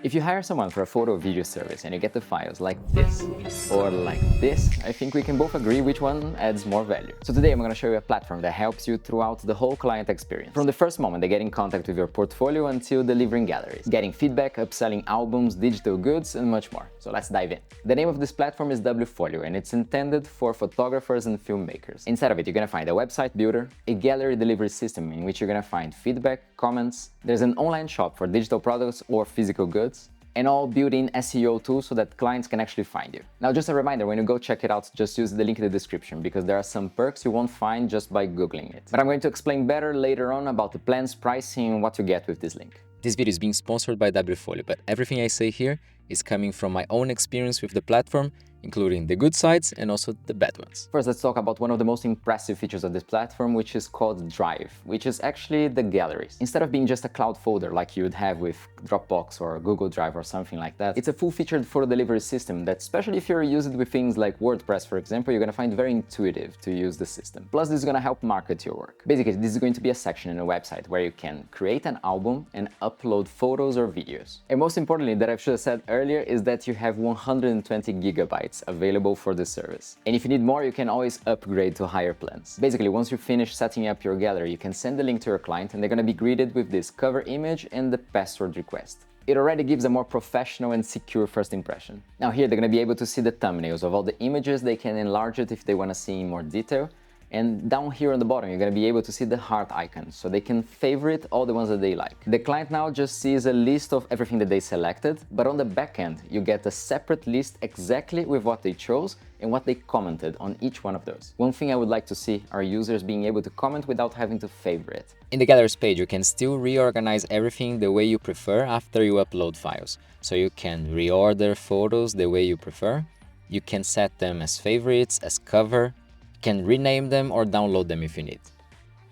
If you hire someone for a photo or video service and you get the files like this or like this, I think we can both agree which one adds more value. So today I'm going to show you a platform that helps you throughout the whole client experience. From the first moment they get in contact with your portfolio until delivering galleries, getting feedback, upselling albums, digital goods, and much more. So let's dive in. The name of this platform is Wfolio, and it's intended for photographers and filmmakers. Inside of it, you're going to find a website builder, a gallery delivery system in which you're going to find feedback, comments. There's an online shop for digital products or physical goods, and all built-in SEO tools so that clients can actually find you. Now, just a reminder, when you go check it out, just use the link in the description because there are some perks you won't find just by Googling it. But I'm going to explain better later on about the plans, pricing, and what you get with this link. This video is being sponsored by Wfolio, but everything I say here is coming from my own experience with the platform, including the good sides and also the bad ones. First, let's talk about one of the most impressive features of this platform, which is called Drive, which is actually the galleries. Instead of being just a cloud folder like you would have with Dropbox or Google Drive or something like that, it's a full-featured photo delivery system that, especially if you're using it with things like WordPress, for example, you're going to find very intuitive to use the system. Plus, this is going to help market your work. Basically, this is going to be a section in a website where you can create an album and upload photos or videos. And most importantly, that I should have said earlier, is that you have 120 gigabytes available for the service. And if you need more, you can always upgrade to higher plans. Basically, once you finish setting up your gallery, you can send the link to your client and they're going to be greeted with this cover image and the password request. It already gives a more professional and secure first impression. Now here, they're going to be able to see the thumbnails of all the images. They can enlarge it if they want to see in more detail. And down here on the bottom, you're going to be able to see the heart icons, so they can favorite all the ones that they like. The client now just sees a list of everything that they selected, but on the back end, you get a separate list exactly with what they chose and what they commented on each one of those. One thing I would like to see are users being able to comment without having to favorite. In the galleries page, you can still reorganize everything the way you prefer after you upload files. So you can reorder photos the way you prefer. You can set them as favorites, as cover, can rename them or download them if you need.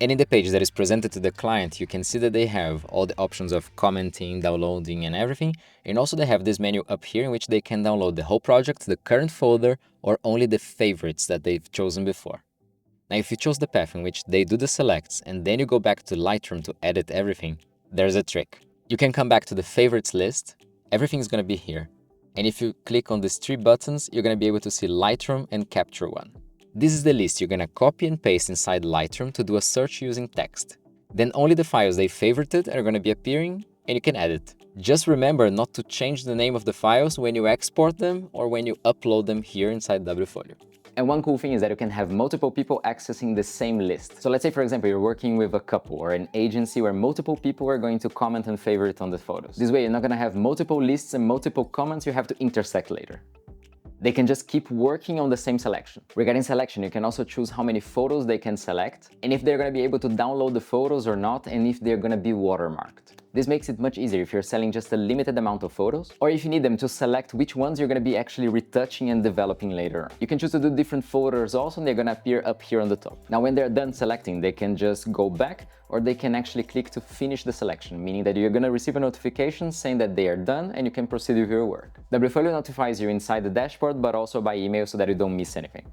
And in the page that is presented to the client, you can see that they have all the options of commenting, downloading and everything. And also they have this menu up here in which they can download the whole project, the current folder, or only the favorites that they've chosen before. Now, if you chose the path in which they do the selects and then you go back to Lightroom to edit everything, there's a trick. You can come back to the favorites list. Everything is going to be here. And if you click on these three buttons, you're going to be able to see Lightroom and Capture One. This is the list you're going to copy and paste inside Lightroom to do a search using text. Then only the files they favorited are going to be appearing and you can edit. Just remember not to change the name of the files when you export them or when you upload them here inside Wfolio. And one cool thing is that you can have multiple people accessing the same list. So let's say, for example, you're working with a couple or an agency where multiple people are going to comment and favorite on the photos. This way, you're not going to have multiple lists and multiple comments you have to intersect later. They can just keep working on the same selection. Regarding selection, you can also choose how many photos they can select and if they're going to be able to download the photos or not, and if they're going to be watermarked. This makes it much easier if you're selling just a limited amount of photos, or if you need them to select which ones you're going to be actually retouching and developing later on. You can choose to do different folders also, and they're going to appear up here on the top. Now, when they're done selecting, they can just go back, or they can actually click to finish the selection, meaning that you're going to receive a notification saying that they are done and you can proceed with your work. Wfolio notifies you inside the dashboard, but also by email so that you don't miss anything.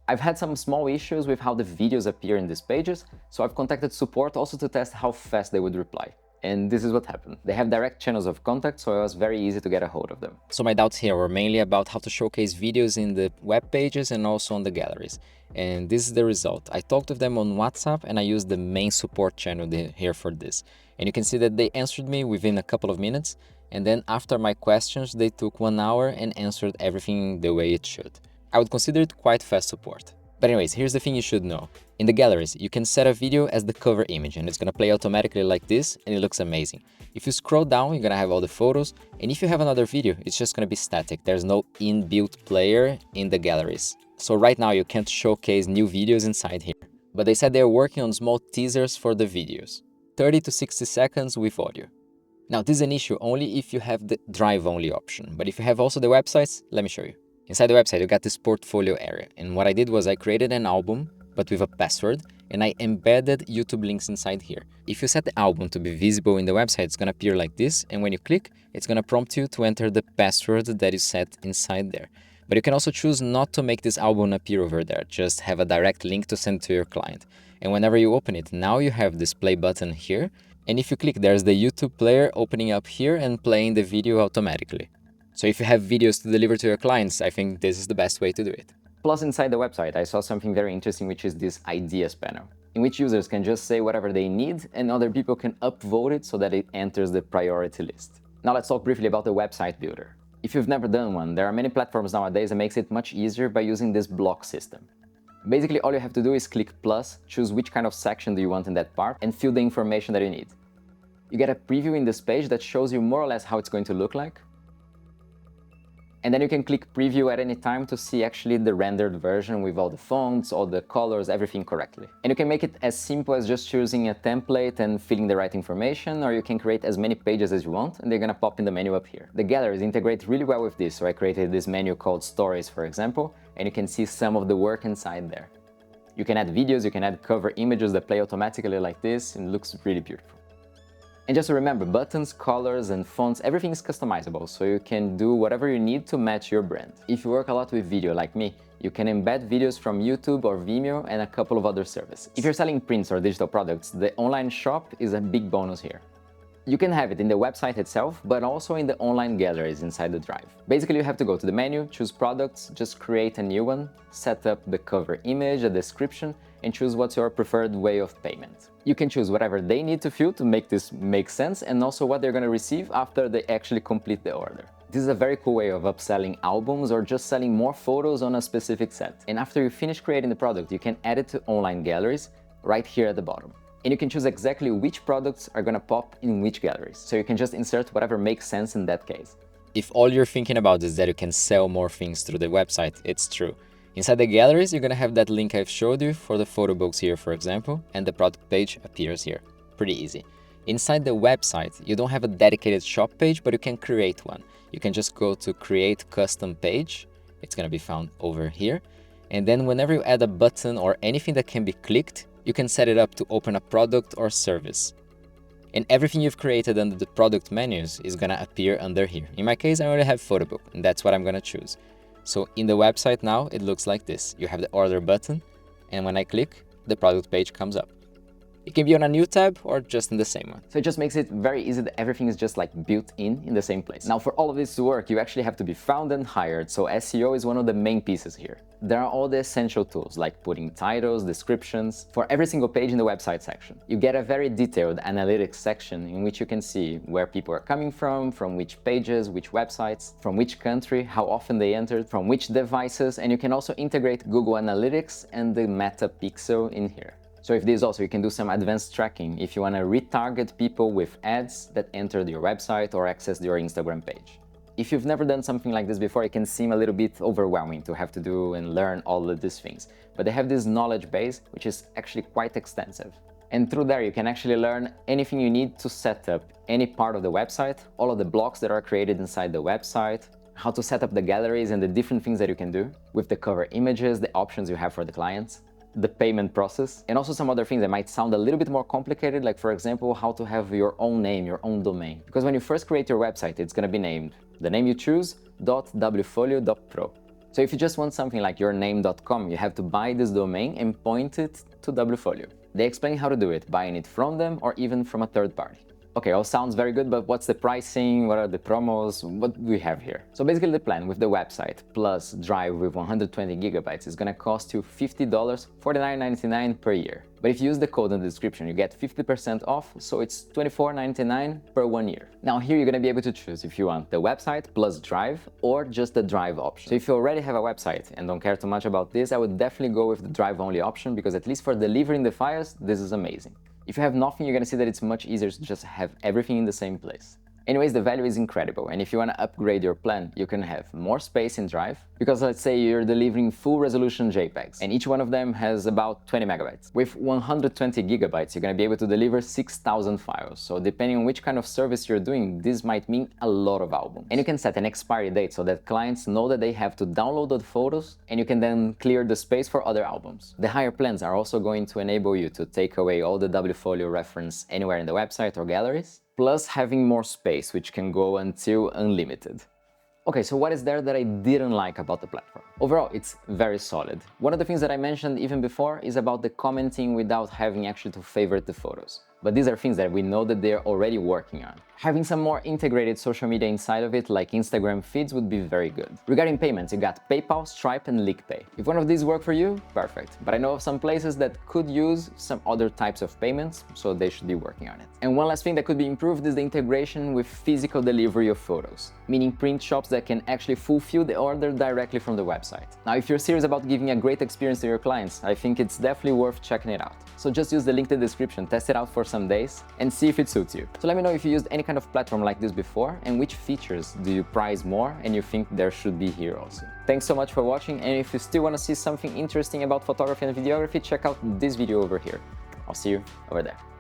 I've had some small issues with how the videos appear in these pages, so I've contacted support also to test how fast they would reply. And this is what happened. They have direct channels of contact, so it was very easy to get a hold of them. So my doubts here were mainly about how to showcase videos in the web pages and also on the galleries. And this is the result. I talked with them on WhatsApp and I used the main support channel here for this. And you can see that they answered me within a couple of minutes. And then after my questions, they took 1 hour and answered everything the way it should. I would consider it quite fast support. But anyways, here's the thing you should know. In the galleries, you can set a video as the cover image and it's going to play automatically like this and it looks amazing. If you scroll down, you're going to have all the photos, and if you have another video, it's just going to be static. There's no inbuilt player in the galleries. So right now you can't showcase new videos inside here. But they said they're working on small teasers for the videos. 30 to 60 seconds with audio. Now this is an issue only if you have the drive only option, but if you have also the websites, let me show you. Inside the website, you got this portfolio area, and what I did was I created an album, but with a password, and I embedded YouTube links inside here. If you set the album to be visible in the website, it's gonna appear like this, and when you click, it's gonna prompt you to enter the password that is set inside there. But you can also choose not to make this album appear over there, just have a direct link to send to your client. And whenever you open it, now you have this play button here, And if you click, there's the YouTube player opening up here and playing the video automatically. So if you have videos to deliver to your clients, I think this is the best way to do it. Plus, inside the website, I saw something very interesting, which is this ideas panel, in which users can just say whatever they need and other people can upvote it so that it enters the priority list. Now let's talk briefly about the website builder. If you've never done one, there are many platforms nowadays that makes it much easier by using this block system. Basically, all you have to do is click plus, choose which kind of section do you want in that part, and fill the information that you need. You get a preview in this page that shows you more or less how it's going to look like. And then you can click preview at any time to see actually the rendered version with all the fonts, all the colors, everything correctly. And you can make it as simple as just choosing a template and filling the right information, or you can create as many pages as you want and they're gonna pop in the menu up here. The galleries integrate really well with this, so I created this menu called Stories, for example, and you can see some of the work inside there. You can add videos, you can add cover images that play automatically like this, and it looks really beautiful. And just to remember, buttons, colors, and fonts, everything is customizable, so you can do whatever you need to match your brand. If you work a lot with video like me, you can embed videos from YouTube or Vimeo and a couple of other services. If you're selling prints or digital products, the online shop is a big bonus here. You can have it in the website itself, but also in the online galleries inside the Drive. Basically, you have to go to the menu, choose products, just create a new one, set up the cover image, a description, and choose what's your preferred way of payment. You can choose whatever they need to fill to make this make sense, and also what they're going to receive after they actually complete the order. This is a very cool way of upselling albums or just selling more photos on a specific set. And after you finish creating the product, you can add it to online galleries right here at the bottom. And you can choose exactly which products are going to pop in which galleries. So you can just insert whatever makes sense in that case. If all you're thinking about is that you can sell more things through the website, it's true. Inside the galleries, you're gonna have that link I've showed you for the photo books here, for example, and the product page appears here. Pretty easy. Inside the website, you don't have a dedicated shop page, but you can create one. You can just go to create custom page. It's gonna be found over here. And then whenever you add a button or anything that can be clicked, you can set it up to open a product or service. And everything you've created under the product menus is gonna appear under here. In my case, I already have photo book, and that's what I'm gonna choose. So in the website now, it looks like this. You have the order button, and when I click, the product page comes up. It can be on a new tab or just in the same one. So it just makes it very easy that everything is just like built in the same place. Now for all of this to work, you actually have to be found and hired, so SEO is one of the main pieces here. There are all the essential tools like putting titles, descriptions, for every single page in the website section. You get a very detailed analytics section in which you can see where people are coming from which pages, which websites, from which country, how often they entered, from which devices, and you can also integrate Google Analytics and the Meta Pixel in here. So if this also, you can do some advanced tracking if you want to retarget people with ads that entered your website or accessed your Instagram page. If you've never done something like this before, it can seem a little bit overwhelming to have to do and learn all of these things. But they have this knowledge base, which is actually quite extensive. And through there, you can actually learn anything you need to set up any part of the website, all of the blocks that are created inside the website, how to set up the galleries and the different things that you can do with the cover images, the options you have for the clients, the payment process, and also some other things that might sound a little bit more complicated, like for example, how to have your own name, your own domain. Because when you first create your website, it's gonna be named the name you choose, .wfolio.pro. So if you just want something like yourname.com, you have to buy this domain and point it to Wfolio. They explain how to do it, buying it from them or even from a third party. Okay, all sounds very good, but what's the pricing? What are the promos? What do we have here? So basically the plan with the website plus Drive with 120 gigabytes is gonna cost you $50, $49.99 per year. But if you use the code in the description, you get 50% off, so it's $24.99 per 1 year. Now here you're gonna be able to choose if you want the website plus Drive or just the Drive option. So if you already have a website and don't care too much about this, I would definitely go with the Drive only option because at least for delivering the files, this is amazing. If you have nothing, you're gonna see that it's much easier to just have everything in the same place. Anyways, the value is incredible, and if you want to upgrade your plan, you can have more space in Drive, because let's say you're delivering full resolution JPEGs, and each one of them has about 20 megabytes. With 120 gigabytes, you're going to be able to deliver 6,000 files, so depending on which kind of service you're doing, this might mean a lot of albums. And you can set an expiry date so that clients know that they have to download the photos, and you can then clear the space for other albums. The higher plans are also going to enable you to take away all the Wfolio reference anywhere in the website or galleries, plus having more space, which can go until unlimited. Okay, so what is there that I didn't like about the platform? Overall, it's very solid. One of the things that I mentioned even before is about the commenting without having actually to favorite the photos. But these are things that we know that they're already working on. Having some more integrated social media inside of it, like Instagram feeds, would be very good. Regarding payments, you got PayPal, Stripe, and LinkPay. If one of these work for you, perfect. But I know of some places that could use some other types of payments, so they should be working on it. And one last thing that could be improved is the integration with physical delivery of photos, meaning print shops that can actually fulfill the order directly from the website. Now, if you're serious about giving a great experience to your clients, I think it's definitely worth checking it out. So just use the link in the description, test it out for some days, and see if it suits you. So let me know if you used any kind of platform like this before, and which features do you prize more and you think there should be here also. Thanks so much for watching, and if you still want to see something interesting about photography and videography, check out this video over here. I'll see you over there.